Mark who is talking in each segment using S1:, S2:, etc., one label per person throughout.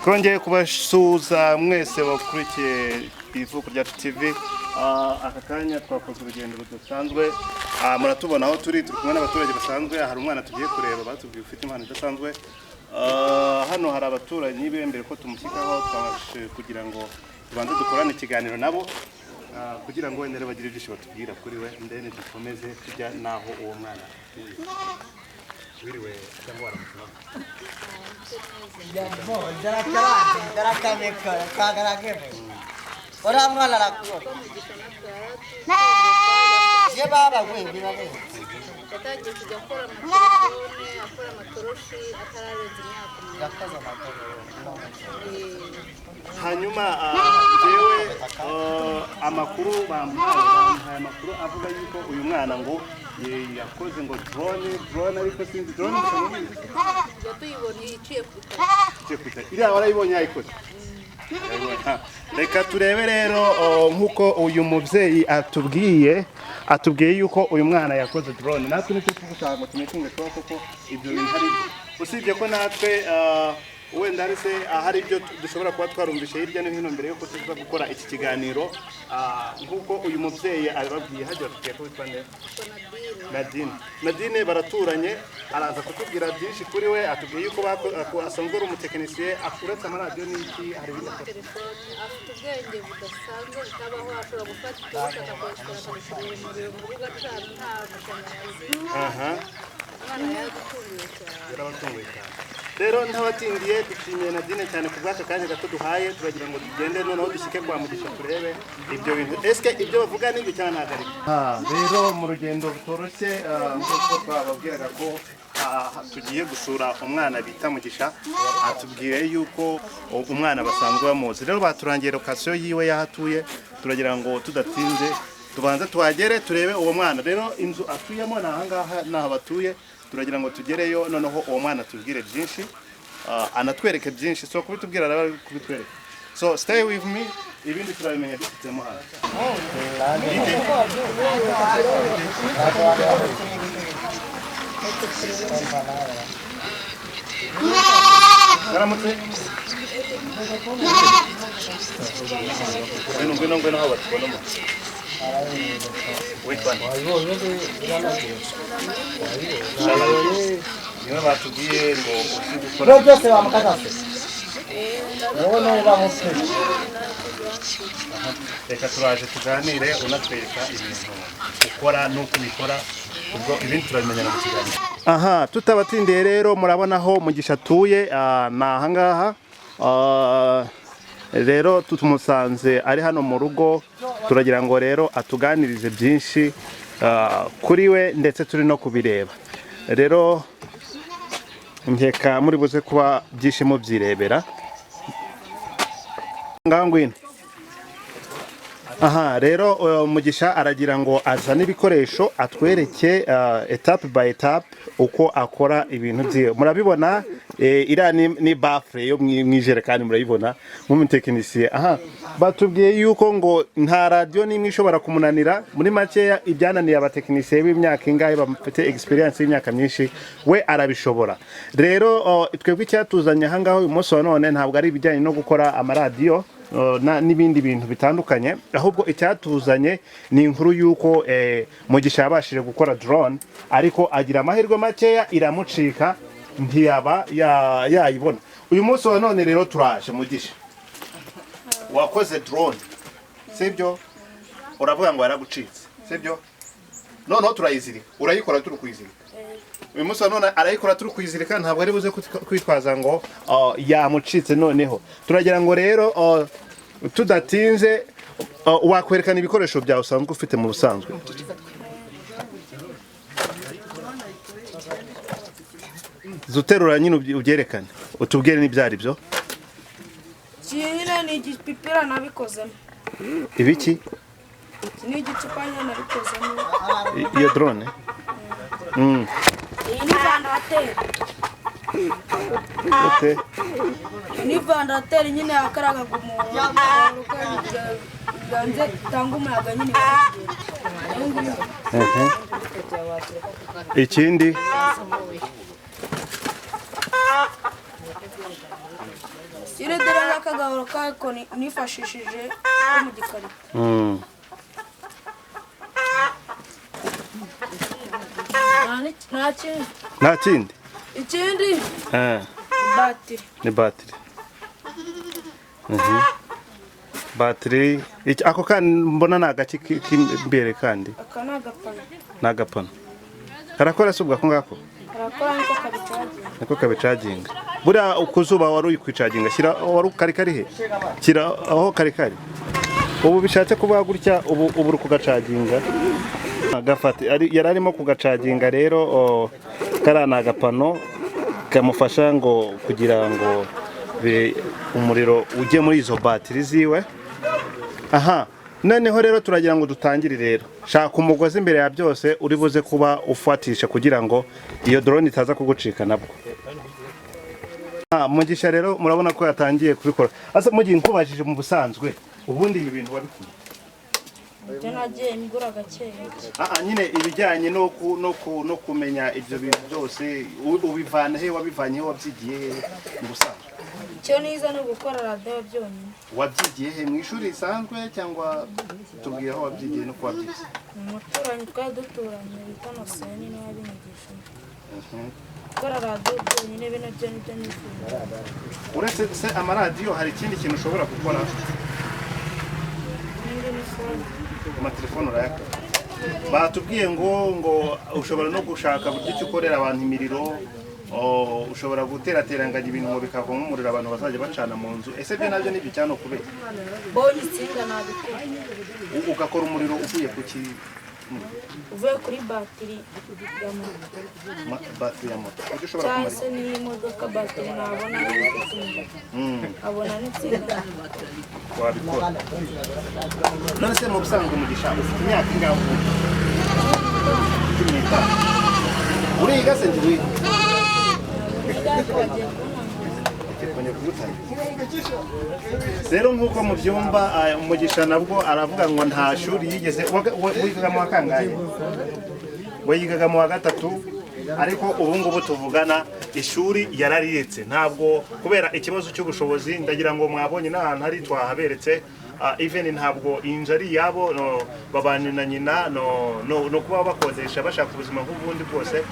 S1: Twongeye kubasuhuza mwese bakurikiye ivuko rya TV. Aka kanya twakoze urugendo rudasanzwe. Muratubona aho turi kumwe n'abaturage basanzwe. Hari umwana tugiye kureba batubwiye ufite impano idasanzwe. Hano hari abaturanyi bembere ko tumushyikaho twabashe kugira ngo tubanze dukorane ikiganiro nabo kugira ngo wenda bagire byinshi batubwira kuri we ndene dukomeze tujya naho uwo mwana wiriwe cyangwa waramutse
S2: ora mwana rakuro je baba wewe
S3: yatangiye kujya akora amatelefone akora amatoroshi atararenza imyaka
S1: hanyuma jewe amakuru bampaye amakuru avuga yuko uyu mwana ngo yakoze ngo drone ariko sinzi drone
S3: tuyibona iciye
S1: kuta iriya warayibonye yayikoze reka turebe rero nkuko uyu muvyeyi atubwiye yuko uyu mwana yakoze drone natwe nicyo tugushaka ngo tumekunge twa koko ibyo bintu hari usibye ko natwe wenda arise ahari ibyo dushobora kuba twarumvishe hirya no hino mbere yuko tuza gukora iki kiganiro nkuko uyu muvyeyi ababwiye hajya tugiye kwitwa Nadine baraturanye araza kutubwira byinshi kuri we atubwiye yuko asanzwe ari umutekinisiye akuretse amaradiyo n'iki hari
S3: telefone afite ubwenge budasanzwe bitabaho ashobora gufata ikibazo akakoresha umuriro mu rubuga cyane nta mashanyarazi umwana yarabatunguye cyane rero ntabatindiye dushimiye Nadine cyane ku bw'aka kanya gato duhaye turagira ngo tugende noneho dushyike kwa Mugisha turebe ibyo bintu eske ibyo bavuga n'ibyo cyane ntagarika rero mu rugendo rutoroshye nk'uko twababwiraga ko tugiye gusura umwana bita Mugisha atubwiye yuko umwana basanzwe bamuzi rero baturangiye location yiwe yahatuye turagira ngo tudatinze tubanza tuhagere turebe uwo mwana rero inzu atuyemo nahangaha naho batuye turagira ngo tugereyo noneho uwo mwana tubwire byinshi anatwereke byinshi so kubitubwira raba kubitwereka so stay with me ibindi turabimenya dufitemo hano Garamutse ngwino aho batubonamo niwe batubwiye ngo
S2: no byose bamukatase no bamutse
S1: reka turaje tuganire unatwereka ibintu ukora nuko ubikora ubwo ibindi turabimenya mu kiganiro tutabatindiye rero murabona aho Mugisha atuye ni ahangaha rero tumusanze ari hano mu rugo turagira ngo rero atuganirize byinshi kuri we ndetse turi no kubireba rero nkeka muri buze kuba byishimo byirebera ngangwino rero Mugisha aragira ngo azane ibikoresho atwereke etape by etape uko akora ibintu bye murabibona ira ni bafre yo mwijerekani murayibona nk'umutekinisiye batubwiye yuko ngo nta radio nimwe ishobora kumunanira muri make ibyananiye abatekinisiye b'imyaka ingahe bafite experience y'imyaka myinshi we arabishobora rero twebwe icyatuzanye ahangaho uyu munsi wa none ntabwo ari ibijyanye no gukora amaradiyo n'ibindi bintu bitandukanye ahubwo icyatuzanye ni inkuru yuko Mugisha yabashije gukora drone ariko agira amahirwe makeya iramucika ntiyaba yayibona uyu munsi wa none rero turaje Mugisha wakoze drone sibyo uravuga ngo yaragucitse sibyo noneho turayizirika urayikora turi kuyizirika uyu munsi wa none arayikora turi kuyizirika ntabwo ari buze kwitwaza ngo yamucitse noneho turagira ngo rero tudatinze wakwerekana ibikoresho byawe usanzwe ufite mu busanzwe zuterura nyine ubyerekane utubwire n'ibyari byo
S4: China ni igipipira nabikozemo
S1: ibiki
S4: ni igicupa nyine nabikozemo
S1: iyo drone
S4: iyi ni vandarateri ni vandarateri nyine yakaraga umuntu ganze tanga umuyaga nyine
S1: ikindi
S4: siridire n'akagahoro kako nifashishije ko mu gikarito.
S1: Nta kindi
S4: Ikindi batiri.
S1: ni batiri. Batiri ako kandi mbona ni agace k'imbere kandi
S4: Aka ni agapano.
S1: ni agapano karakora se ubwo ako ngako
S4: Karakora niko kabicaginga.
S1: niko kabicaginga buriya ku zuba wari uri kwicaginga shyira wari kari he shyira aho kari ubu bishatse kuba gutya ubu uri kugacaginga agafata yari arimo kugacaginga rero karana agapano kamufasha ngo kugira ngo umuriro ujye muri izo batiri ziwe. Aha noneho rero turagira ngo dutangire rero shaka umugozi imbere ya byose uri buze kuba ufatisha kugira ngo iyo drone itaza kugucika nabwo. Mugisha rero murabona ko yatangiye kubikora. Asa mugiye nkubajije mu busanzwe ubundi ibi bintu wabikuye
S4: Byo nagiye ngura gake.
S1: nyine ibijyanye no kumenya ibyo bintu byose ubivana he wabivanye he wabyigiye mu busanzwe.
S4: Cyo niza no gukora radio byonyine.
S1: Wabyigiye he mu ishuri risanzwe cyangwa tubwiye aho wabyigiye no kwabyize?
S4: Umuturanyi duturanye bita Noseni niwe yabinyigishije. Gukora radio byonyine bino byo nibyo nifuza.
S1: Uretse se amaradiyo hari ikindi kintu ushobora gukora? Amatelefone urayakora. Batubwiye ngo ushobora no gushaka buryo ki ukorera abantu imiriro, ushobora guterateranganya ibintu ngo bikavamo umuriro abantu bazajya bacana mu nzu. Ese byo nabyo ni byano kubera
S4: Bonye itsinga nabikora.
S1: ugakora umuriro uvuye ku ki
S4: Uvuye kuri batiri ya moto.
S1: batiri ya moto icyo ushobora
S4: Cyangwa
S1: kumara
S4: se n'imodoka batiri nabona n'itsinga. Abona n'itsinga.
S1: wabikora. None se mu busanzwe Mugisha ufite imyaka ingahe? 15. Uriga se ndi wiga? Rero nk'uko mu byumba Mugisha nabwo aravuga ngo nta shuri yigeze wigaga mu wakangaye we yigaga mu wa gatatu ariko ubu ngubu tuvugana ishuri yarariyetse ntabwo kubera ikibazo cy'ubushobozi ndagira ngo mwabonye n'ahantu hari twahaberetse even ntabwo inzu ari yabo babana na nyina no kuba bakodesha bashaka ubuzima nk'ubundi bwose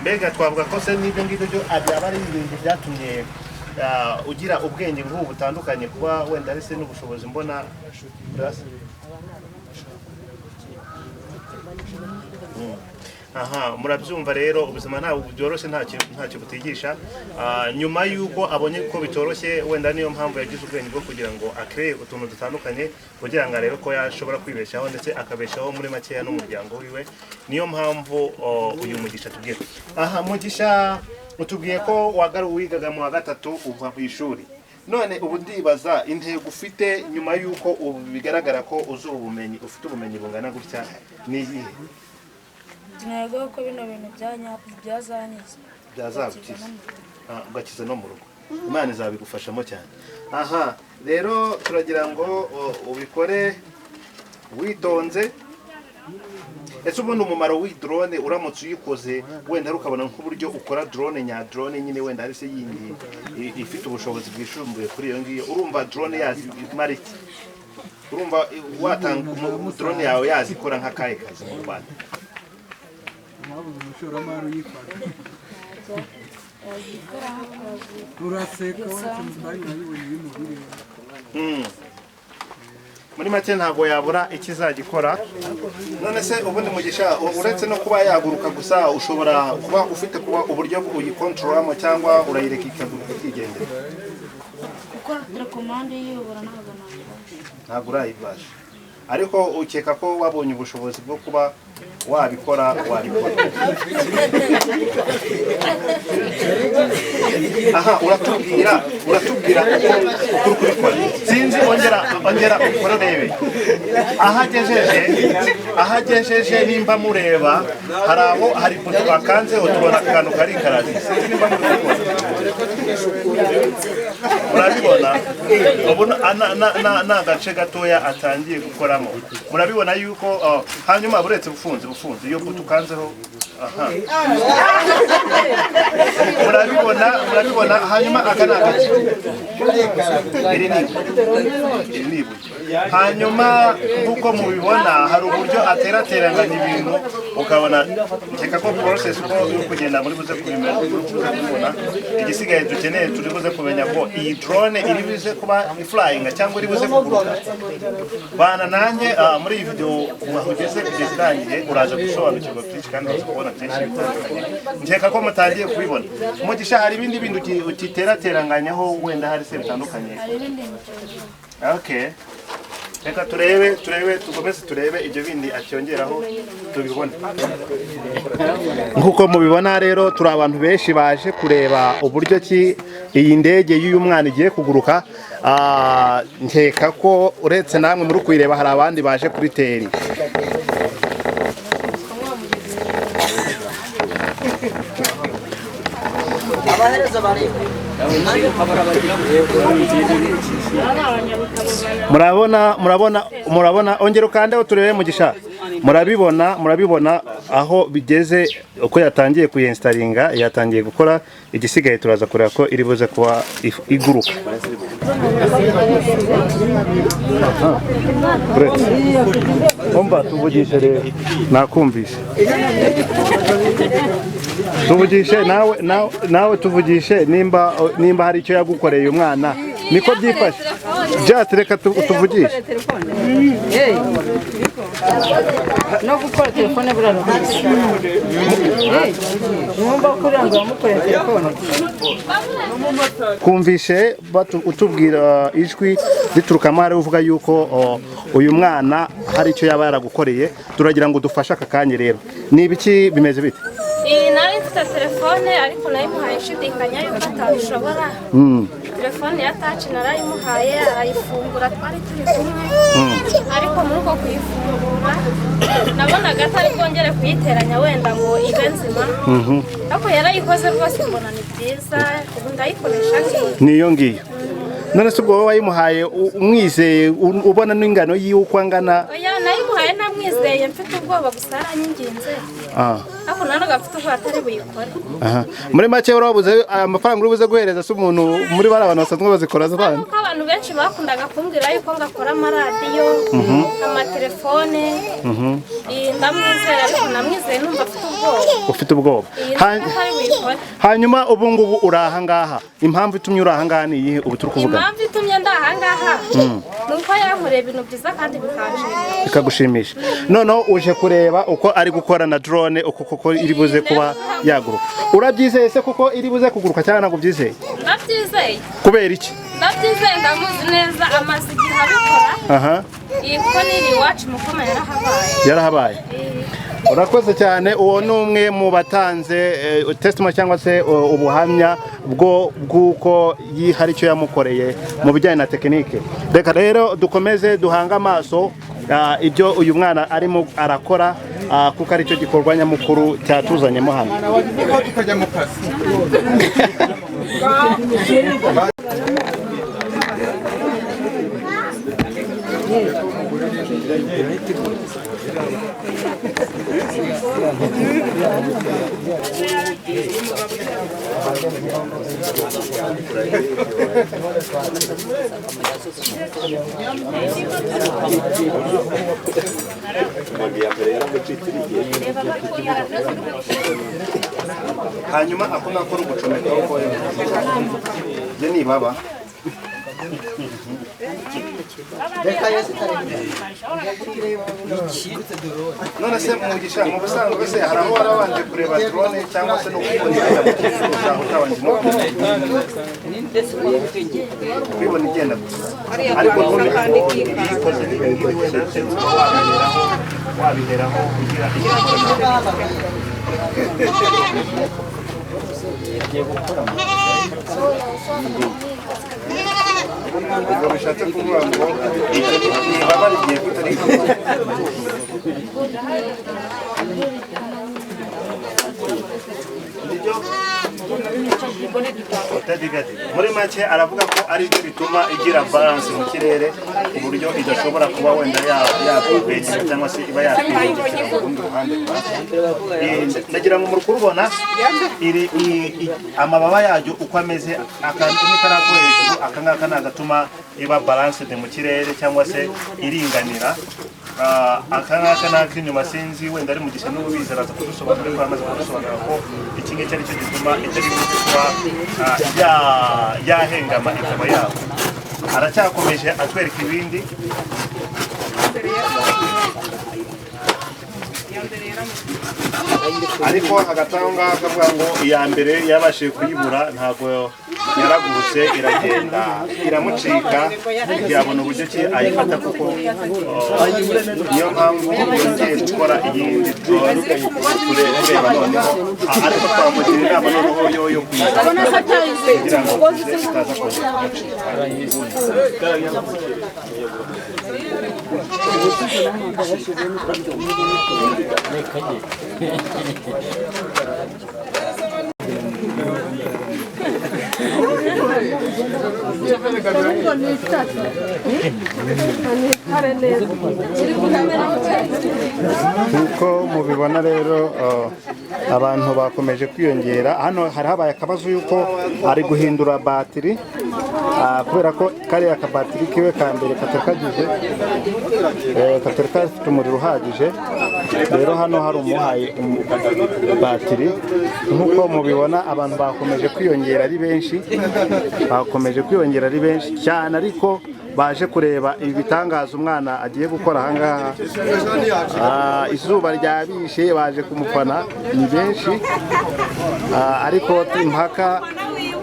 S1: mbega twavuga ko se n'ibyo ngibyo byo byaba ari ibintu byatumye ugira ubwenge nk'ubu butandukanye kuba wenda ari se n'ubushobozi mbona aha murabyumva rero ubuzima ntabwo byoroshye ntacyo butigisha nyuma y'uko abonye ko bitoroshye wenda niyo mpamvu yagize ubwenge bwo kugira ngo akreye utuntu dutandukanye kugira ngo arebe ko yashobora kwibeshaho ndetse akabeshaho muri makeya n'umuryango wiwe niyo mpamvu uyu Mugisha tugiye aha Mugisha utubwiye ko wigaga mu wa gatatu uva ku ishuri none ubu ndibaza intego ufite nyuma y'uko ubu bigaragara ko ufite ubumenyi bungana gutya ni iyihe?
S4: Intego ko bino bintu byazanyiza
S1: byazagukiza ugakiza no mu rugo Imana izabigufashamo cyane. Aha rero turagira ngo ubikore witonze. Ese ubundi umumaro w'idrone uramutse uyikoze wenda ukabona nk'uburyo ukora drone nya drone nyine wenda ari se yindi ifite ubushobozi bwishumbuye kuri iyo ngiyo urumva drone yazi mari urumva watanga drone yawe yazikora nka kaye kazi mu Rwanda muri make ntabwo yabura ikizagikora. None se ubundi Mugisha uretse no kuba yaguruka gusa ushobora kuba ufite kuba uburyo uyikontororamo cyangwa urayireka ikaguruka ikigendera?
S4: Gukora telekomande yiyobora
S1: ntabwo urayibasha ariko ukeka ko wabonye ubushobozi bwo kuba wabikora aha uratubwira uko kubikora sinzi ongera ukora rebe ahagejeje nimba mureba hari buto bakanze utubona akantu kari karazi sinzi nimba murabibona ubu n'agace gatoya atangiye gukoramo murabibona yuko hanyuma buretse bufunze iyo buto ukanzeho murabibona hanyuma aka ni agace iri ni ibuye hanyuma nk'uko mubibona hari uburyo aterateranganya ibintu ukabona nkeka ko process ko uri kugenda muri buze kubibona igisigaye dukeneye turi buze kumenya ko iyi drone iri buze kuba flying cyangwa iri buze kuguruka bana nanjye muri iyi video wahugeze kugeza irangiye uraje gusobanukirwa byinshi kandi ukabona byinshi bitandukanye nkeka ko mutangiye kubibona Mugisha hari ibindi bintu utiterateranganyaho wenda hari se bitandukanye okay reka turebe tukomeze turebe ibyo bindi acyongeraho tubibone nkuko mubibona rero turi abantu benshi baje kureba uburyo ki iyi ndege y'uyu mwana igiye kuguruka nkeka ko uretse namwe muri kuyireba hari abandi baje kuri teri murabona ongera ukandeho turebe Mugisha murabibona aho bigeze uko yatangiye kuyinstallinga yatangiye gukora igisigaye turaza kureba ko iri buze kuba iguruka omba tuvugishe rero nakumvishe tuvugishe nawe tuvugishe nimba hari icyo yagukoreye umwana niko byifashe just reka tuvugishe
S5: no gukora telefone burano numva kugira ngo bamukorere telefone
S1: kumvishe utubwira ijwi rituruka mare uvuga yuko uyu mwana hari icyo yaba yaragukoreye turagira ngo dufashe aka kanya rero ni ibiki bimeze bite
S6: nari mfite telefone ariko nayimuhaye nshidikanya yuko atabishobora telefone ya touch narayimuhaye arayifungura twari turi kumwe ariko muri uko kuyifungura nabonaga atari bwongere kuyiteranya wenda ngo ibe nzima ariko yarayikoze rwose mbona ni byiza ubu ndayikoresha
S1: niyo ngiyo none se ubwo wowe wayimuhaye umwizeye ubona n'ingano y'uko angana
S6: oya nayimuhaye ntamwizeye mfite ubwoba gusa aranyinginze ariko nanaga mfite ubwoba atari buyikore
S1: muri make urabuze amafaranga uri buze guhereza se umuntu muri bari abantu basanzwe bazikora z'abana
S6: kuko abantu benshi bakundaga kumbwira yuko ngakora amaradiyo amatelefone ndamwizera ariko namwizeye numva
S1: ufite ubwoba hanyuma ubu ngubu uri ahangaha impamvu itumye uri ahangaha ni iyihe ubu turi kuvuga
S6: impamvu itumye ndi ahangaha ni uko yankoreye ibintu byiza kandi
S1: bikagushimisha noneho uje kureba uko ari gukora na drone uko koko iri buze kuba yaguruka urabyizeye se kuko iri buze kuguruka cyangwa ntabwo byizeye
S6: ndabyizeye
S1: kubera iki
S6: ndabyizeye ndamuzi neza amaze igihe abikora iyi kuko n'iri iwacu mukoma
S1: yarahabaye urakoze cyane uwo ni umwe mu batanze testimony cyangwa se ubuhamya bw'uko hari icyo yamukoreye mu bijyanye na tekinike reka rero dukomeze duhanga amaso ibyo uyu mwana arimo arakora kuko ari cyo gikorwa nyamukuru cyatuzanyemo hano
S7: tukajya mu kazi
S1: hanyuma ako ngako uri gucomekaho ko ye ni baba none se Mugisha mu busanzwe se hari aho warabanje kureba drone cyangwa se no kubona utabanje no kubibona igenda gusa ariko ikoze n'ibindi wenda wabiheraho kugira ngo bishatse kuvuga ngo baba rigiye kutarika nibyo
S4: ubwo ntidutanga
S1: Utadigadi. Muri make aravuga ko ari byo bituma igira balance mu kirere ku buryo idashobora kuba wenda yakwegera cyangwa se iba yakwegera ku rundi ruhande. Ndagira ngo muri kurubona iri amababa yaryo uko ameze akantu karako hejuru akangaka nagatuma iba balance mu kirere cyangwa se iringanira. Akangaka n'inyuma sinzi wenda ari mu gisha n'ubizi araza kudusobanurira ko amaze kudusobanura ko iki ngiki ari cyo gituma itari kuba yahengama ikaba yabo. Aracyakomeje atwereka ibindi. Ariko hagati aho ngaho akavuga ngo iya mbere yabashije kuyibura ntabwo yaragurutse iragenda iramucika ntiyabona uburyo ki ayifata kuko niyo mpamvu yongeye gukora iyindi tureba noneho ariko twamugira inama noneho yo kuyifata kugira ngo zitaza kongera kumucika. Nkuko mubibona rero abantu bakomeje kwiyongera. Hano hari habaye akabazo yuko ari guhindura batiri kubera ko kariya akabatiri kiwe ka mbere katakagije katari gafite umuriro uhagije. Rero hano hari umuhaye batiri. Nkuko mubibona abantu bakomeje kwiyongera ari benshi cyane, ariko baje kureba ibi bitangaza umwana agiye gukora ahangaha. Izuba ryabishe baje kumufana ni benshi, ariko impaka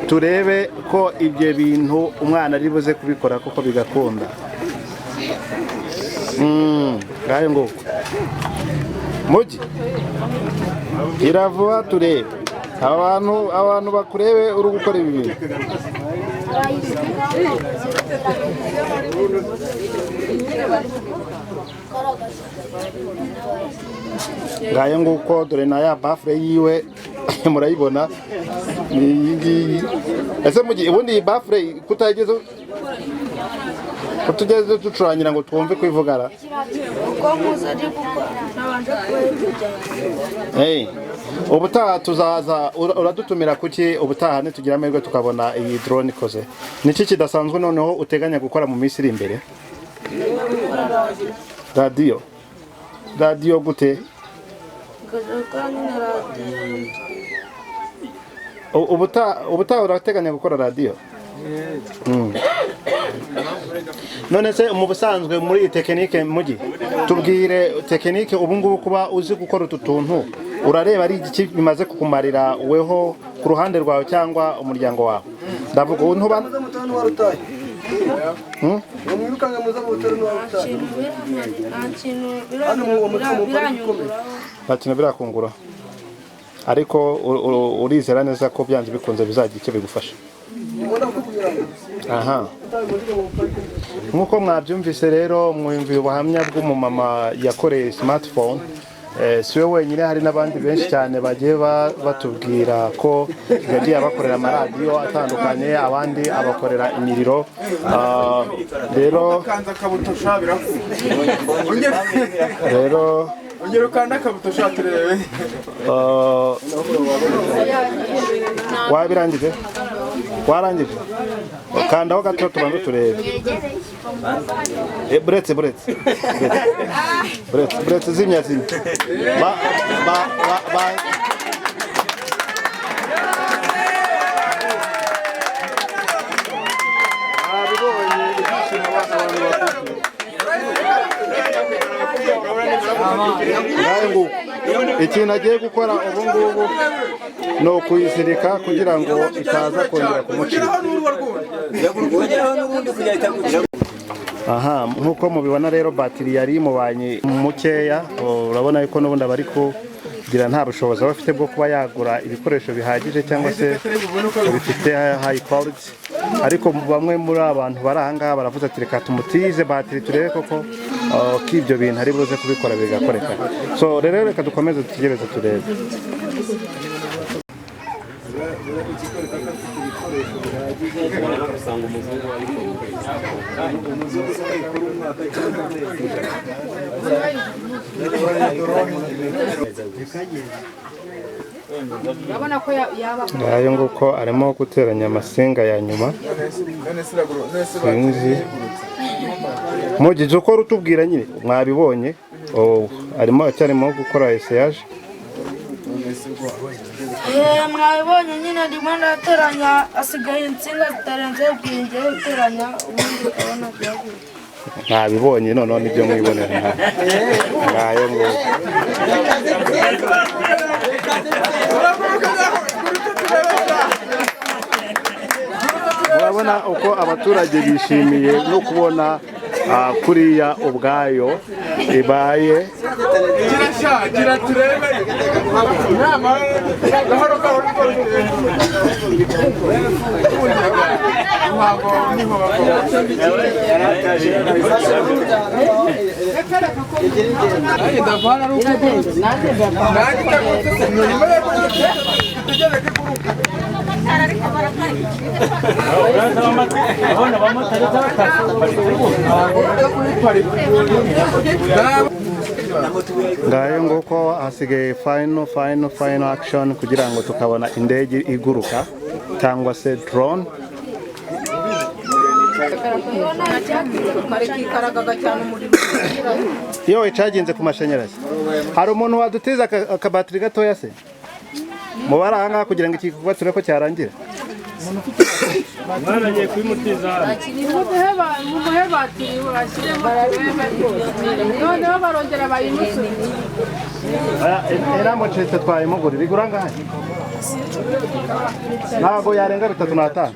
S1: turebe ko ibyo bintu umwana ari buze kubikora kuko bigakunda. Ngayo ngo mugi iravuba turebe abantu bakurebe uri gukora ibi bintu. Ngayo nguko dore na ya bafure yiwe murayibona ni iyi ngiyi. Ese mugi ubundi iyi bafure kutageze kutugeze ducurangira ngo twumve kwivugara. Ubutaha tuzaza uradutumira kuki ubutaha nitugira amahirwe tukabona iyi drone ikoze. Niki kidasanzwe noneho uteganya gukora mu minsi iri imbere? Radio gute? Ubutaha urateganya gukora radio? None se mu busanzwe muri tekinike mugi tubwire tekinike ubu ngubu kuba uzi gukora utu tuntu urareba ari iki bimaze kukumarira weho ku ruhande rwawe cyangwa umuryango wawe? Ndavuga ubu ntuba ntakintu birakungura, ariko urizera neza ko byanze bikunze bizagira icyo bigufasha. Aha, nkuko mwabyumvise rero mwumviye ubuhamya bw'umumama yakoreye smartphone. Siwe wenyine, hari n'abandi benshi cyane bagiye batubwira ko yagiye abakorera amaradiyo atandukanye, abandi abakorera imiriro. Rero ongera ukanda akabuto shaturebe. Wabirangije? Warangije? Kandaho gato tubanze turebe. Buretse zimya. Ikintu agiye gukora ubu ngubu ni ukuyizirika kugira ngo itaza kongera kumucika. Aha, nkuko mubibona rero batiri yari imubanye mukeya. Urabona yuko n'ubundi abari kugira nta bushobozi bafite bwo kuba yagura ibikoresho bihagije cyangwa se bifite high quality. Ariko bamwe muri abantu bari ahangaha baravuze ati reka tumutize batiri turebe koko ko ibyo bintu ari buze kubikora bigakoreka. So rero reka dukomeze tugereze turebe.
S7: usanga umuzungu ariko
S1: ngayo nguko arimo guteranya amasinga ya nyuma sinzi mugije uko rutubwira nyine mwabibonye acyarimo gukora essayage
S4: mwabibonye nyine ndimo ndateranya asigaye insinga zitarenze ebyiri ngiye guteranya ubundi ukabona byaguye
S1: mwabibonye noneho nibyo mwibonera ngayo nguko urabona uko abaturage bishimiye no kubona kuriya ubwayo ibaye ngayo nguko hasigaye final action kugira ngo tukabona indege iguruka cyangwa se drone. Iyo icaginze ku mashanyarazi hari umuntu wadutiza akabatiri gatoya se mubara aha ngaha kugira ngo iki gikorwa turebe ko cyarangira.
S7: mwaragiye kubimutiza
S5: mumuhe batiri bashyiremo noneho barongera bayimusubize.
S1: Era mucetse twayimugurira igura ngahe ntabwo yarenga 3,500.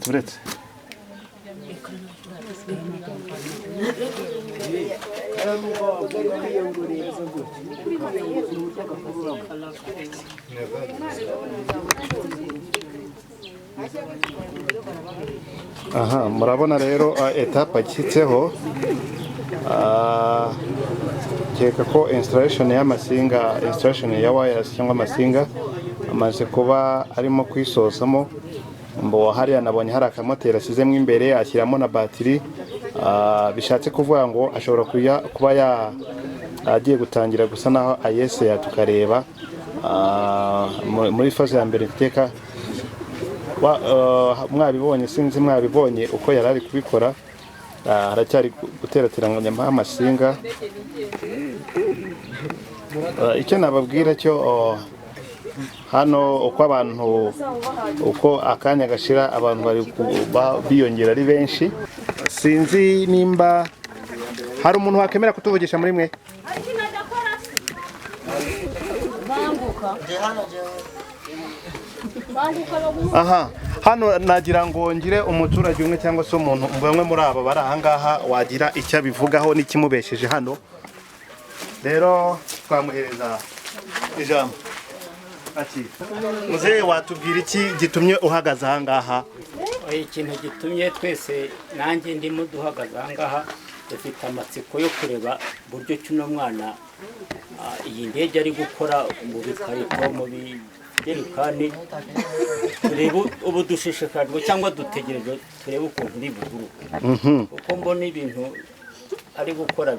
S1: Buretse aha murabona rero etape akitseho keka ko installation y'amasinga, installation ya wires cyangwa amasinga amaze kuba arimo kwisosamo. Mbo hariya nabonye hari akamoteri asizemo imbere ashyiramo na batiri, bishatse kuvuga ngo ashobora kuba agiye gutangira gusa naho ayese tukareba muri faze ya mbere iteka mwabibonye sinzi mwabibonye uko yari ari kubikora. Haracyari guterateranya amasinga. Icyo nababwira cyo hano uko abantu uko akanya gashira abantu bari biyongera ari benshi. Sinzi nimba hari umuntu wakemera kutuvugisha muri mwe. Aha hano nagira ngo ngire umuturage umwe cyangwa se umuntu bamwe muri aba bari aha ngaha wagira icyo bivugaho n'ikimubesheje hano. Rero twamuhereza ijambo. Ati muzehe watubwira iki gitumye uhagaze aha ngaha?
S8: Ikintu gitumye twese nanjye ndimo duhagaze aha ngaha dufite amatsiko yo kureba buryo cy'uno mwana iyi ndege ari gukora mu bikarito mu bigerikani. Turebe ubu dushishikajwe cyangwa dutegereje turebe ukuntu uri buguruke kuko mbona ibintu ari gukora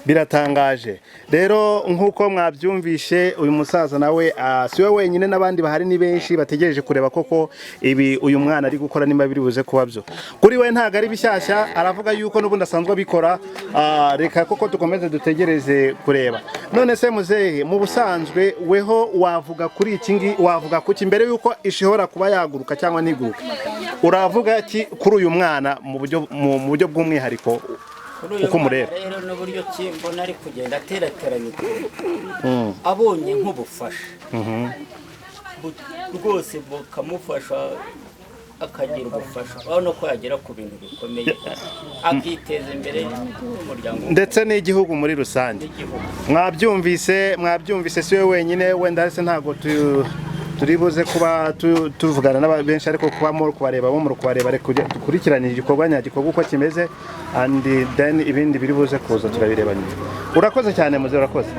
S1: biratangaje. Rero nkuko mwabyumvishe uyu musaza nawe siwe wenyine n'abandi bahari ni benshi bategereje kureba koko ibi uyu mwana ari gukora nimba biri buze kuba byo. Kuri we ntago ari bishyashya, aravuga yuko n'ubundi asanzwe bikora. Reka koko dukomeze dutegereze kureba. None se muzehe mu busanzwe weho wavuga kuri iki wavuga kuki mbere yuko ishobora kuba yaguruka cyangwa ntiguruka? Uravuga iki kuri uyu mwana mu buryo bw'umwihariko uko mureba?
S8: Rero n'uburyo ki mbona ari kugenda aterateranya abonye nk'ubufasha rwose bukamufasha akagira ubufasha urabona ko yagera ku bintu bikomeye akiteza imbere umuryango
S1: ndetse n'igihugu muri rusange. Mwabyumvise siwe wenyine, wenda se ntago turi buze kuba tuvugana n'abenshi ariko kuba muri kubareba bo muri kubareba dukurikirane igikorwa nyagikorwa uko kimeze and then ibindi biri buze kuza turabireba nyine. Urakoze cyane muze, urakoze.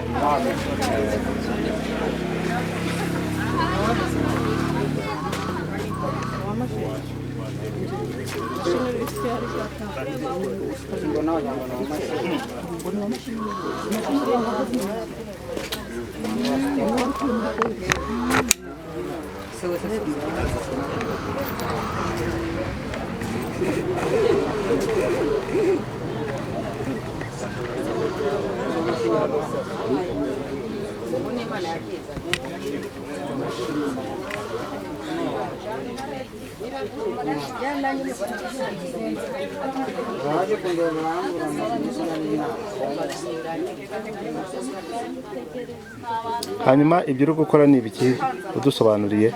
S1: Hanyuma ibyo uri gukora ni ibiki udusobanuriye?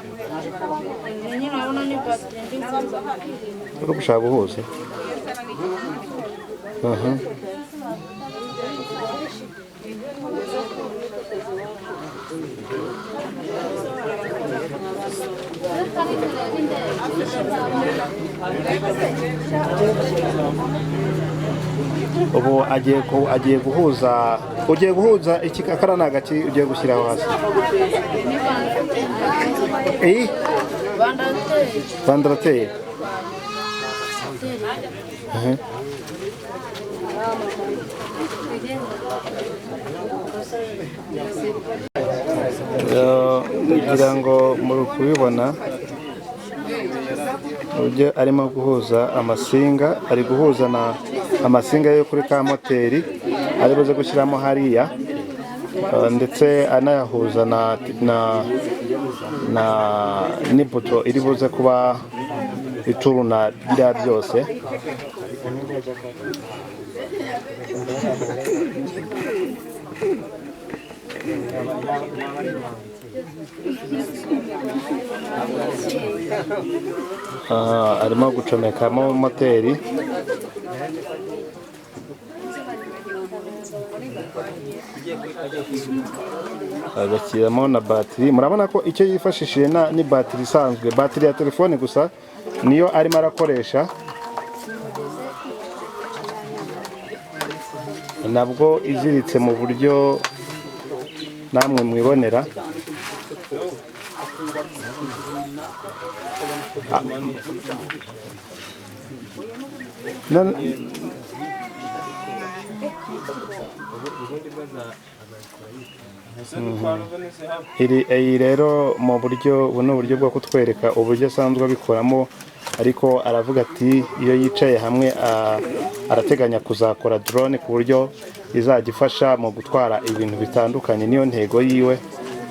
S1: Uri gushaka guhuza? Ubu agiye guhuza, ugiye guhuza iki akara nagaki ugiye gushyiraho hasi? Bandarateye. Ngira ngo muri kubibona uburyo arimo guhuza amasinga, ari guhuza na amasinga yo kuri ka moteri ari buze gushyiramo hariya, ndetse anayahuza n'ipoto iri buze kuba ituruna bya byose. Arimo gucomekamo moteri, agashyiramo na batiri. Murabona ko icyo yifashishije ni batiri isanzwe, batiri ya telefone gusa niyo arimo arakoresha, nabwo iziritse mu buryo namwe mwibonera. Iyi rero mu buryo buno buryo bwo kutwereka uburyo asanzwe abikoramo, ariko aravuga ati iyo yicaye hamwe arateganya kuzakora drone ku buryo izajya ifasha mu gutwara ibintu bitandukanye. Niyo ntego yiwe,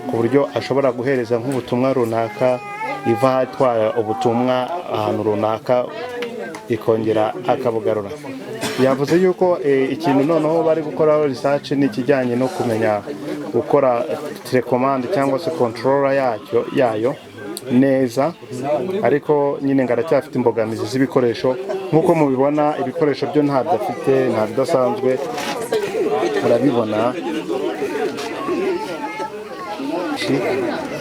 S1: ku buryo ashobora guhereza nk'ubutumwa runaka, iva atwara ubutumwa ahantu runaka ikongera akabugarura. Yavuze yuko ikintu noneho bari gukoraho research ni ikijyanye no kumenya gukora telecommande cyangwa se controller yayo neza, ariko nyine ngaracyafite imbogamizi z'ibikoresho. Nk'uko mubibona ibikoresho byo ntabyo afite, nta bidasanzwe, murabibona.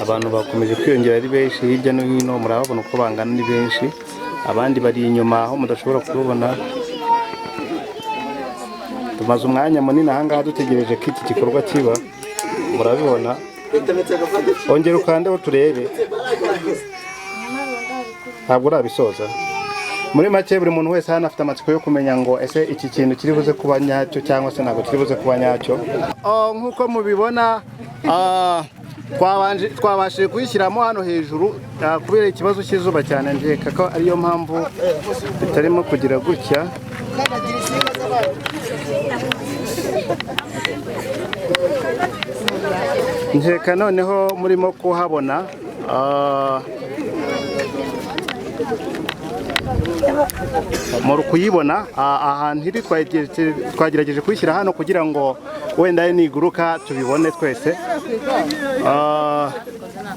S1: Abantu bakomeje kwiyongera ari benshi hirya no hino, murababona uko bangana ni benshi, abandi bari inyuma aho mudashobora kubona. Tumaze umwanya munini aha ngaha dutegereje ko iki gikorwa kiba, murabibona. Ongera ukandeho turebe, ntabwo urabisoza. Muri make buri muntu wese hano afite amatsiko yo kumenya ngo ese iki kintu kiri buze kuba nyacyo cyangwa se ntabwo kiri buze kuba nyacyo. Nk'uko mubibona twabashije kuyishyiramo hano hejuru kubera ikibazo cy'izuba cyane, ndeka ko ariyo mpamvu bitarimo kugira gutya. Nkeka noneho murimo kuhabona muri kuyibona ahantu iri, twagerageje kuyishyira hano kugira ngo wenda niguruka tubibone twese.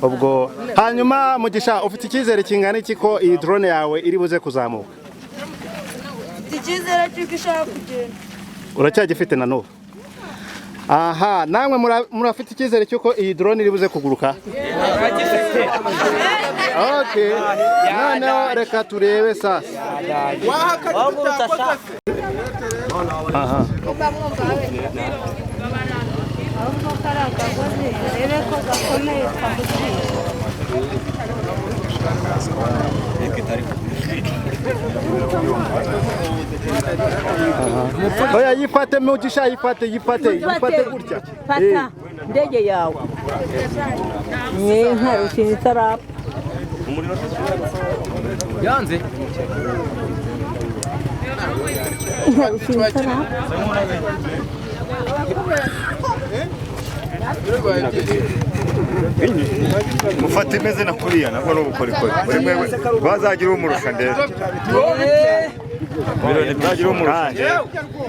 S1: Ubwo hanyuma Mugisha, ufite icyizere kingana iki ko iyi drone yawe iri buze kuzamuka?
S4: Icyizere cy'uko ishaka kugenda.
S1: Uracyagifite na n'ubu? aha namwe murafite icyizere cyuko iyi drone iri buze kuguruka okay noneho reka turebe sasa aha oya yifate Mugisha yifate gutya
S9: fata ndege yawe nka usinitarap
S7: yanze
S10: mufata imeze na kuriya nabwo no bukorikori buri mwe bazagira umurusha ndetse birone byagira umurusha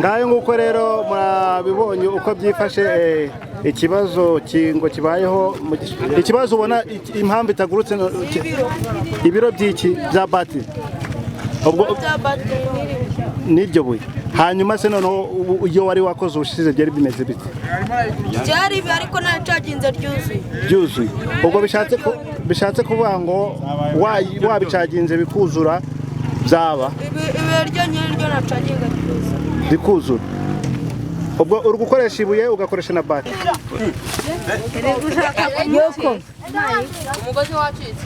S1: ngayo nguko rero murabibonye uko byifashe ikibazo kingo kibayeho ikibazo ubona impamvu itagurutse ibiro by'iki bya batiri ubwo niryo buye hanyuma se noneho iyo wari wakoze ushize byari bimeze bite
S4: byari ariko nta caginze
S1: byuzuye ubwo bishatse kuvuga ngo wabicaginze bikuzura byaba
S4: ibiryo nyiryo na caginga
S1: bikuzura ubwo uri gukoresha ibuye ugakoresha na batiri
S9: yoko
S3: umugozi wacitse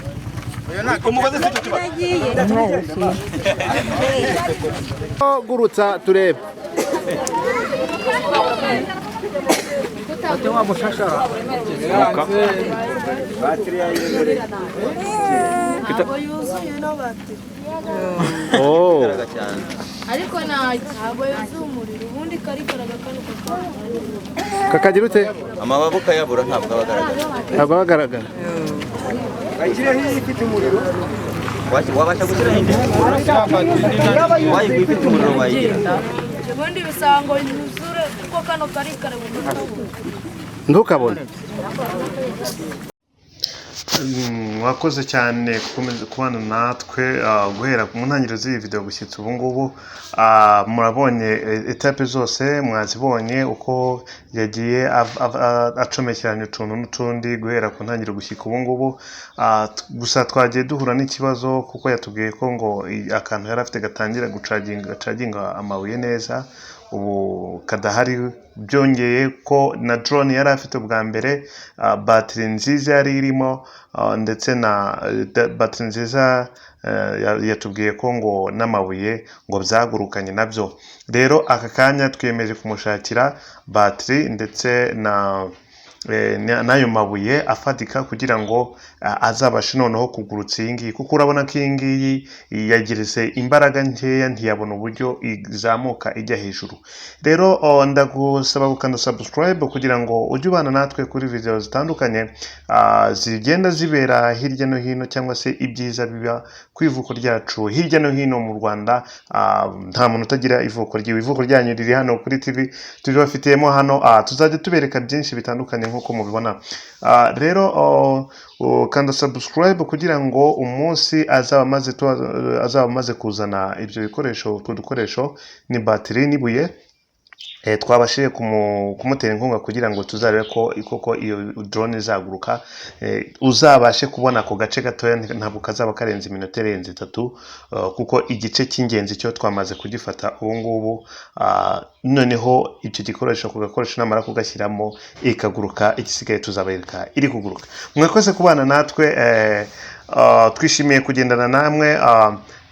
S1: gurutsa turebe
S3: ariko ntabwo yuzuye umuriro ubundi karikaraga
S1: kakagira ute
S10: amababo kayabura ntabwo
S1: abagaragara
S10: ayishyireho ifite umuriro wabasha gushyiraho indi wayifite umuriro wayigira
S4: ubundi bisango yuzure kuko kano karikare
S1: ntukabone wakoze cyane gukomeza kubana natwe guhera mu ntangiriro z'iyi video gushyitsa ubu ngubu murabonye etape zose mwazibonye uko yagiye acomekeranya utuntu n'utundi guhera ku ntangiriro gushyika ubu ngubu gusa twagiye duhura n'ikibazo kuko yatubwiye ko ngo akantu yari afite gatangira gucaginga amabuye neza ubu kadahari byongeye ko na drone yari afite ubwa mbere batiri nziza yari irimo ndetse na batiri nziza yatubwiye ko ngo n'amabuye ngo byagurukanye nabyo rero aka kanya twiyemeje kumushakira batiri ndetse n'ayo mabuye afatika kugira ngo azabashe noneho kugurutsa iyi ngiyi kuko urabona ko iyi ngiyi yagirise imbaraga nkeya ntiyabona uburyo izamuka ijya hejuru rero ndagusaba gukanda subscribe kugira ngo ujye ubana natwe kuri video zitandukanye zigenda zibera hirya no hino cyangwa se ibyiza biba ku ivuko ryacu hirya no hino mu Rwanda nta muntu utagira ivuko ryiwe ivuko ryanyu riri hano kuri TV tubibafitiyemo hano tuzajya tubereka byinshi bitandukanye nk'uko mubibona rero kanda subscribe kugira ngo umunsi azaba amaze kuzana ibyo bikoresho utwo dukoresho ni batiri n'ibuye twabashije kumutera inkunga kugira ngo tuzarebe ko koko iyo drone izaguruka uzabashe kubona ako gace gatoya ntabwo kazaba karenze iminota irenze 3 kuko igice cy'ingenzi cyo twamaze kugifata ubu ngubu noneho icyo gikoresho kugakoresha namara kugashyiramo ikaguruka igisigaye tuzabereka iri kuguruka mwakoze kubana natwe twishimiye kugendana namwe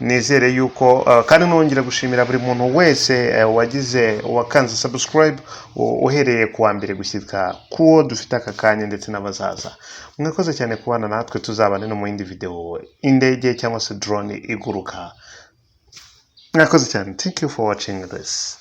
S1: nizere yuko kandi nongera gushimira buri muntu wese wakanze subscribe uhereye kuwa mbere gushyika kuwo dufite aka kanya ndetse n'abazaza mwakoze cyane kubana natwe tuzabane no mu yindi video indege cyangwa se drone iguruka mwakoze cyane thank you for watching this